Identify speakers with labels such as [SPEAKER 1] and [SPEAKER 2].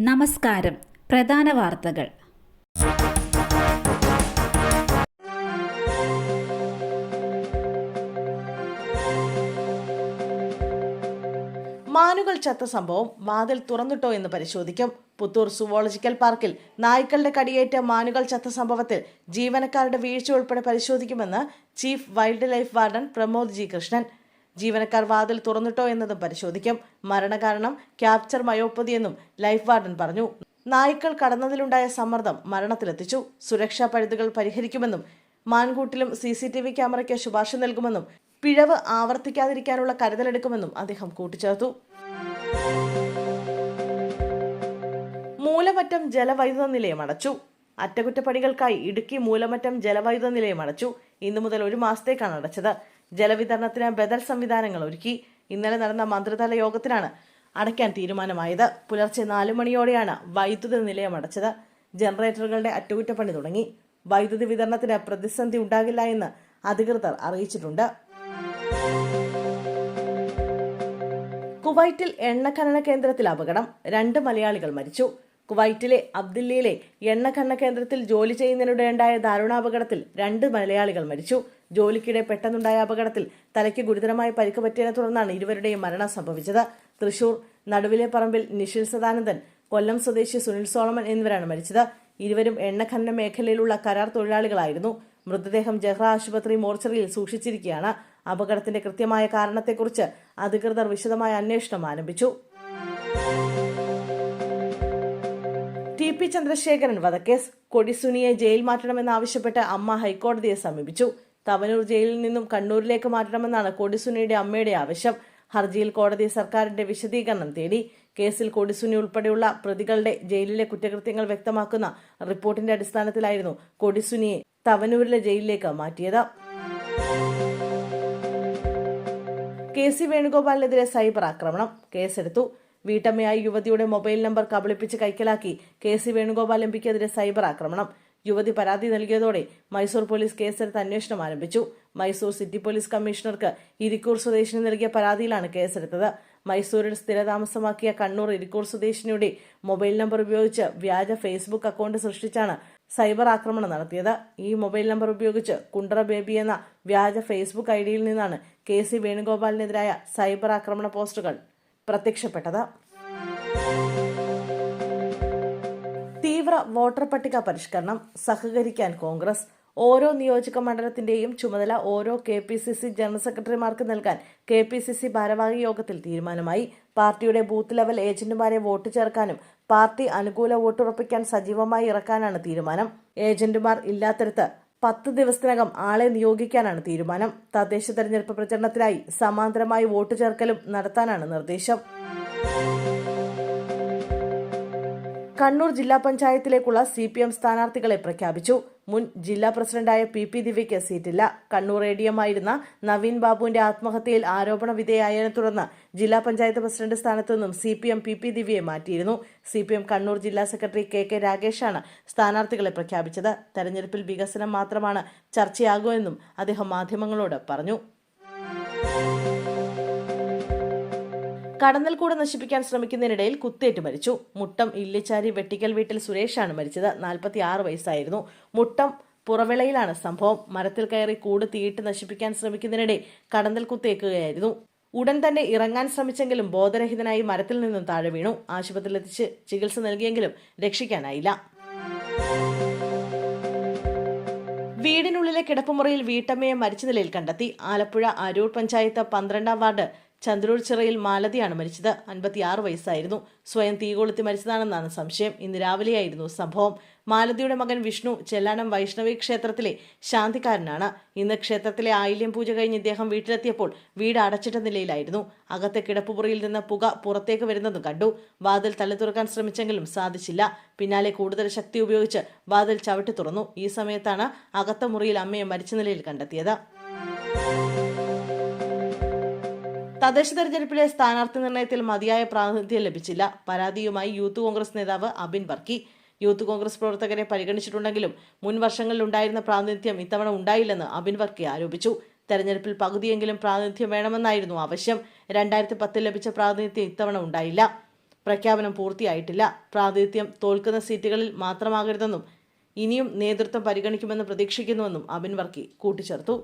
[SPEAKER 1] നമസ്കാരം. പ്രധാന വാർത്തകൾ.
[SPEAKER 2] മാനുകൾ ചത്ത സംഭവം വാതിൽ തുറന്നിട്ടോ എന്ന് പരിശോധിക്കും. പുത്തൂർ സുവോളജിക്കൽ പാർക്കിൽ നായ്ക്കളുടെ കടിയേറ്റ മാനുകൾ ചത്ത സംഭവത്തിൽ ജീവനക്കാരുടെ വീഴ്ച ഉൾപ്പെടെ പരിശോധിക്കുമെന്ന് chief wild life warden Pramod G Krishnan. ജീവനക്കാർ വാതിൽ തുറന്നിട്ടോ എന്നതും പരിശോധിക്കും. മരണകാരണം ക്യാപ്ചർ മയോപ്പതി എന്നും ലൈഫ് വാർഡൻ പറഞ്ഞു. നായ്ക്കൾ കടന്നതിലുണ്ടായ സമ്മർദ്ദം മരണത്തിലെത്തിച്ചു. സുരക്ഷാ പഴുതുകൾ പരിഹരിക്കുമെന്നും മാൻകൂട്ടിലും CCTV ക്യാമറയ്ക്ക് ശുപാർശ നൽകുമെന്നും പിഴവ് ആവർത്തിക്കാതിരിക്കാനുള്ള കരുതലെടുക്കുമെന്നും അദ്ദേഹം കൂട്ടിച്ചേർത്തു. മൂലമറ്റം ജലവൈദ്യുത നിലയം അടച്ചു. അറ്റകുറ്റപ്പണികൾക്കായി ഇടുക്കി മൂലമറ്റം ജലവൈദ്യുത നിലയം അടച്ചു. ഇന്നു മുതൽ 1 മാസത്തേക്കാണ് അടച്ചത്. ജലവിതരണത്തിന് ബദൽ സംവിധാനങ്ങൾ ഒരുക്കി. ഇന്നലെ നടന്ന മന്ത്രിതല യോഗത്തിലാണ് അടയ്ക്കാൻ തീരുമാനമായത്. പുലർച്ചെ 4 മണിയോടെയാണ് വൈദ്യുത നിലയം അടച്ചത്. ജനറേറ്ററുകളുടെ അറ്റകുറ്റപ്പണി തുടങ്ങി. വൈദ്യുതി വിതരണത്തിന് പ്രതിസന്ധി ഉണ്ടാകില്ല എന്ന് അധികൃതർ അറിയിച്ചിട്ടുണ്ട്. കുവൈറ്റിൽ എണ്ണ ഖനന കേന്ദ്രത്തിൽ അപകടം. 2 മലയാളികൾ മരിച്ചു. കുവൈറ്റിലെ അബ്ദുല്ലയിലെ എണ്ണ ഖനന കേന്ദ്രത്തിൽ ജോലി ചെയ്യുന്നതിനിടെയുണ്ടായ ദാരുണാപകടത്തിൽ 2 മലയാളികൾ മരിച്ചു. ജോലിക്കിടെ പെട്ടെന്നുണ്ടായ അപകടത്തിൽ തലയ്ക്ക് ഗുരുതരമായ പരിക്ക് പറ്റിയതിനെ തുടർന്നാണ് ഇരുവരുടെയും മരണം സംഭവിച്ചത്. തൃശൂർ നടുവിലെ പറമ്പിൽ നിഷിൽ സദാനന്ദൻ, കൊല്ലം സ്വദേശി സുനിൽ സോളമൻ എന്നിവരാണ് മരിച്ചത്. ഇരുവരും എണ്ണ ഖനന മേഖലയിലുള്ള കരാർ തൊഴിലാളികളായിരുന്നു. മൃതദേഹം ജഹ്റ ആശുപത്രി മോർച്ചറിയിൽ സൂക്ഷിച്ചിരിക്കുകയാണ്. അപകടത്തിന്റെ കൃത്യമായ കാരണത്തെക്കുറിച്ച് അധികൃതർ വിശദമായ അന്വേഷണം ആരംഭിച്ചു. TP ചന്ദ്രശേഖരൻ വധക്കേസ്. കൊടിസുനിയെ ജയിൽ മാറ്റണമെന്നാവശ്യപ്പെട്ട് അമ്മ ഹൈക്കോടതിയെ സമീപിച്ചു. തവനൂർ ജയിലിൽ നിന്നും കണ്ണൂരിലേക്ക് മാറ്റണമെന്നാണ് കൊടിസുനിയുടെ അമ്മയുടെ ആവശ്യം. ഹർജിയിൽ കോടതി സർക്കാരിന്റെ വിശദീകരണം തേടി. കേസിൽ കൊടിസുനി ഉൾപ്പെടെയുള്ള പ്രതികളുടെ ജയിലിലെ കുറ്റകൃത്യങ്ങൾ വ്യക്തമാക്കുന്ന റിപ്പോർട്ടിന്റെ അടിസ്ഥാനത്തിലായിരുന്നു കൊടിസുനിയെ തവനൂരിലെ ജയിലിലേക്ക് മാറ്റിയത്. KC വേണുഗോപാലിനെതിരെ സൈബർ ആക്രമണം. കേസെടുത്തു. വീട്ടമ്മയായ യുവതിയുടെ മൊബൈൽ നമ്പർ കബളിപ്പിച്ച് കൈക്കലാക്കി KC വേണുഗോപാൽ MPക്കെതിരെ സൈബർ ആക്രമണം. യുവതി പരാതി നൽകിയതോടെ മൈസൂർ പോലീസ് കേസെടുത്ത് അന്വേഷണം ആരംഭിച്ചു. മൈസൂർ സിറ്റി പോലീസ് കമ്മീഷണർക്ക് ഇരിക്കൂർ സ്വദേശിനി നൽകിയ പരാതിയിലാണ് കേസെടുത്തത്. മൈസൂരിൽ സ്ഥിരതാമസമാക്കിയ കണ്ണൂർ ഇരിക്കൂർ സ്വദേശിനിയുടെ മൊബൈൽ നമ്പർ ഉപയോഗിച്ച് വ്യാജ ഫേസ്ബുക്ക് അക്കൗണ്ട് സൃഷ്ടിച്ചാണ് സൈബർ ആക്രമണം നടത്തിയത്. ഈ മൊബൈൽ നമ്പർ ഉപയോഗിച്ച് കുണ്ട്ര ബേബി എന്ന വ്യാജ ഫേസ്ബുക്ക് ഐഡിയിൽ നിന്നാണ് KC വേണുഗോപാലിനെതിരായ സൈബർ ആക്രമണ പോസ്റ്റുകൾ പ്രത്യക്ഷപ്പെട്ടത്. തീവ്ര വോട്ടർ പട്ടിക പരിഷ്കരണം. സഹകരിക്കാൻ കോൺഗ്രസ്. ഓരോ നിയോജക മണ്ഡലത്തിന്റെയും ചുമതല ഓരോ KPCC ജനറൽ സെക്രട്ടറിമാർക്ക് നൽകാൻ KPCC ഭാരവാഹി യോഗത്തിൽ തീരുമാനമായി. പാർട്ടിയുടെ ബൂത്ത് ലെവൽ ഏജന്റുമാരെ വോട്ട് ചേർക്കാനും പാർട്ടി അനുകൂല വോട്ടുറപ്പിക്കാൻ സജീവമായി ഇറക്കാനാണ് തീരുമാനം. ഏജന്റുമാർ ഇല്ലാത്തിടത്ത് 10 ദിവസത്തിനകം ആളെ നിയോഗിക്കാനാണ് തീരുമാനം. തദ്ദേശ തെരഞ്ഞെടുപ്പ് പ്രചരണത്തിനായി സമാന്തരമായി വോട്ട് ചേർക്കലും നടത്താനാണ് നിർദ്ദേശം. കണ്ണൂർ ജില്ലാ പഞ്ചായത്തിലേക്കുള്ള CPM സ്ഥാനാർത്ഥികളെ പ്രഖ്യാപിച്ചു. മുൻ ജില്ലാ പ്രസിഡന്റായ PP ദിവ്യയ്ക്ക് സീറ്റില്ല. കണ്ണൂർ ADM ആയിരുന്ന നവീൻ ബാബുവിന്റെ ആത്മഹത്യയിൽ ആരോപണ വിധേയായതിനെ തുടർന്ന് ജില്ലാ പഞ്ചായത്ത് പ്രസിഡന്റ് സ്ഥാനത്തു നിന്നും CPM PP ദിവ്യയെ മാറ്റിയിരുന്നു. CPM കണ്ണൂർ ജില്ലാ സെക്രട്ടറി KK രാഗേഷാണ് സ്ഥാനാർത്ഥികളെ പ്രഖ്യാപിച്ചത്. തെരഞ്ഞെടുപ്പിൽ വികസനം മാത്രമാണ് ചർച്ചയാകുമെന്നും അദ്ദേഹം മാധ്യമങ്ങളോട് പറഞ്ഞു. കടന്നൽക്കൂട് നശിപ്പിക്കാൻ ശ്രമിക്കുന്നതിനിടയിൽ കുത്തേറ്റ് മരിച്ചു. മുട്ടം ഇല്ലിച്ചാരി വെട്ടിക്കൽ വീട്ടിൽ സുരേഷാണ് മരിച്ചത്. 46 വയസ്സായിരുന്നു. മുട്ടം പുറവിളയിലാണ് സംഭവം. മരത്തിൽ കയറി കൂട് തീയിട്ട് നശിപ്പിക്കാൻ ശ്രമിക്കുന്നതിനിടെ കടന്നൽ കുത്തേക്കുകയായിരുന്നു. ഉടൻ തന്നെ ഇറങ്ങാൻ ശ്രമിച്ചെങ്കിലും ബോധരഹിതനായി മരത്തിൽ നിന്നും താഴെ വീണു. ആശുപത്രിയിലെത്തിച്ച് ചികിത്സ നൽകിയെങ്കിലും രക്ഷിക്കാനായില്ല. വീടിനുള്ളിലെ കിടപ്പുമുറിയിൽ വീട്ടമ്മയെ മരിച്ച നിലയിൽ കണ്ടെത്തി. ആലപ്പുഴ അരൂർ പഞ്ചായത്ത് 12-ാം വാർഡ് ചന്ദ്രൂർ ചിറയിൽ മാലതിയാണ് മരിച്ചത്. 56 വയസ്സായിരുന്നു. സ്വയം തീ കൊളുത്തി മരിച്ചതാണെന്നാണ് സംശയം. ഇന്ന് രാവിലെയായിരുന്നു സംഭവം. മാലതിയുടെ മകൻ വിഷ്ണു ചെല്ലാനം വൈഷ്ണവി ക്ഷേത്രത്തിലെ ശാന്തിക്കാരനാണ്. ഇന്ന് ക്ഷേത്രത്തിലെ ആയില്യം പൂജ കഴിഞ്ഞ് ഇദ്ദേഹം വീട്ടിലെത്തിയപ്പോൾ വീട് അടച്ചിട്ട നിലയിലായിരുന്നു. അകത്തെ കിടപ്പുമുറിയിൽ നിന്ന് പുക പുറത്തേക്ക് വരുന്നതും കണ്ടു. വാതിൽ തള്ളി തുറക്കാൻ ശ്രമിച്ചെങ്കിലും സാധിച്ചില്ല. പിന്നാലെ കൂടുതൽ ശക്തി ഉപയോഗിച്ച് വാതിൽ ചവിട്ടി തുറന്നു. ഈ സമയത്താണ് അകത്ത മുറിയിൽ അമ്മയെ മരിച്ച നിലയിൽ കണ്ടെത്തിയത്. തദ്ദേശ തെരഞ്ഞെടുപ്പിലെ സ്ഥാനാർത്ഥി നിർണയത്തിൽ മതിയായ പ്രാതിനിധ്യം ലഭിച്ചില്ല. പരാതിയുമായി യൂത്ത് കോൺഗ്രസ് നേതാവ് അബിൻ വർക്കി. യൂത്ത് കോൺഗ്രസ് പ്രവർത്തകരെ പരിഗണിച്ചിട്ടുണ്ടെങ്കിലും മുൻ വർഷങ്ങളിൽ ഉണ്ടായിരുന്ന പ്രാതിനിധ്യം ഇത്തവണ ഉണ്ടായില്ലെന്ന് അബിൻ വർക്കി ആരോപിച്ചു. തെരഞ്ഞെടുപ്പിൽ പകുതിയെങ്കിലും പ്രാതിനിധ്യം വേണമെന്നായിരുന്നു ആവശ്യം. 2010 ലഭിച്ച പ്രാതിനിധ്യം ഇത്തവണ ഉണ്ടായില്ല. പ്രഖ്യാപനം പൂർത്തിയായിട്ടില്ല. പ്രാതിനിധ്യം തോൽക്കുന്ന സീറ്റുകളിൽ മാത്രമാകരുതെന്നും ഇനിയും നേതൃത്വം പരിഗണിക്കുമെന്ന് പ്രതീക്ഷിക്കുന്നുവെന്നും അബിൻ വർക്കി കൂട്ടിച്ചേർത്തു.